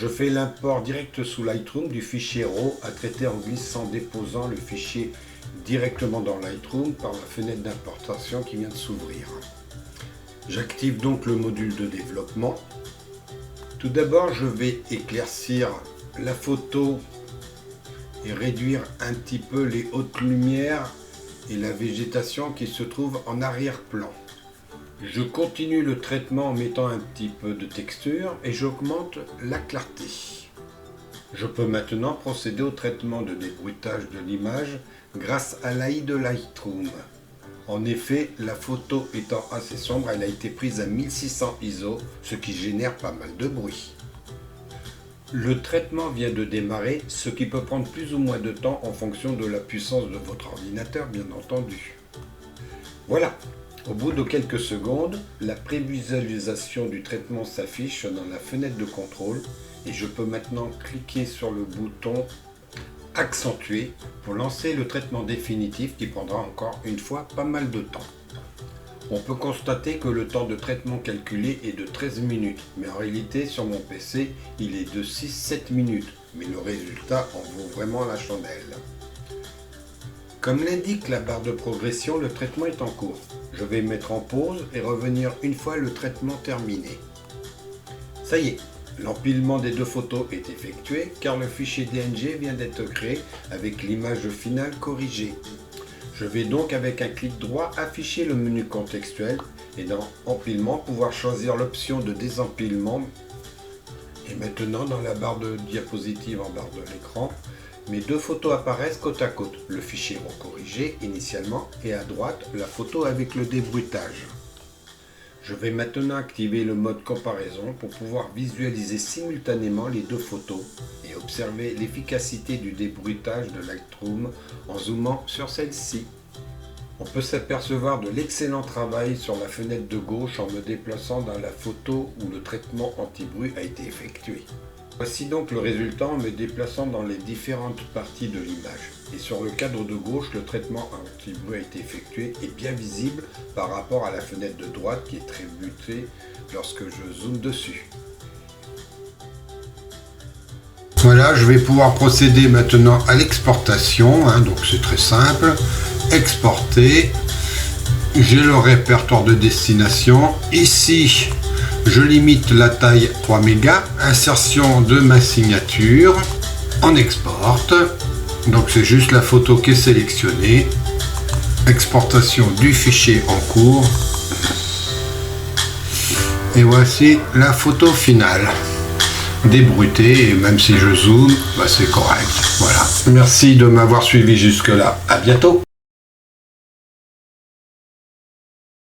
Je fais l'import direct sous Lightroom du fichier RAW à traiter en glissant déposant le fichier directement dans Lightroom par la fenêtre d'importation qui vient de s'ouvrir. J'active donc le module de développement. Tout d'abord, je vais éclaircir la photo et réduire un petit peu les hautes lumières et la végétation qui se trouve en arrière-plan. Je continue le traitement en mettant un petit peu de texture et j'augmente la clarté. Je peux maintenant procéder au traitement de débruitage de l'image grâce à l'AI de Lightroom. En effet, la photo étant assez sombre, elle a été prise à 1600 ISO, ce qui génère pas mal de bruit. Le traitement vient de démarrer, ce qui peut prendre plus ou moins de temps en fonction de la puissance de votre ordinateur, bien entendu. Voilà. Au bout de quelques secondes, la prévisualisation du traitement s'affiche dans la fenêtre de contrôle et je peux maintenant cliquer sur le bouton Accentuer pour lancer le traitement définitif qui prendra encore une fois pas mal de temps. On peut constater que le temps de traitement calculé est de 13 minutes, mais en réalité sur mon PC il est de 6-7 minutes, mais le résultat en vaut vraiment la chandelle. Comme l'indique la barre de progression, le traitement est en cours. Je vais mettre en pause et revenir une fois le traitement terminé. Ça y est, l'empilement des deux photos est effectué car le fichier DNG vient d'être créé avec l'image finale corrigée. Je vais donc avec un clic droit afficher le menu contextuel et dans Empilement pouvoir choisir l'option de désempilement. Et maintenant dans la barre de diapositive en barre de l'écran, mes deux photos apparaissent côte à côte, le fichier corrigé initialement et à droite la photo avec le débruitage. Je vais maintenant activer le mode comparaison pour pouvoir visualiser simultanément les deux photos et observer l'efficacité du débruitage de Lightroom en zoomant sur celle-ci. On peut s'apercevoir de l'excellent travail sur la fenêtre de gauche en me déplaçant dans la photo où le traitement anti-bruit a été effectué. Voici donc le résultat en me déplaçant dans les différentes parties de l'image. Et sur le cadre de gauche, le traitement anti-bruit a été effectué et bien visible par rapport à la fenêtre de droite qui est très butée lorsque je zoome dessus. Voilà, je vais pouvoir procéder maintenant à l'exportation, donc c'est très simple. Exporter, j'ai le répertoire de destination. Ici, je limite la taille 3 mégas, insertion de ma signature, en exporte, donc c'est juste la photo qui est sélectionnée, exportation du fichier en cours, et voici la photo finale, débruitée, et même si je zoome, c'est correct, voilà. Merci de m'avoir suivi jusque là, à bientôt.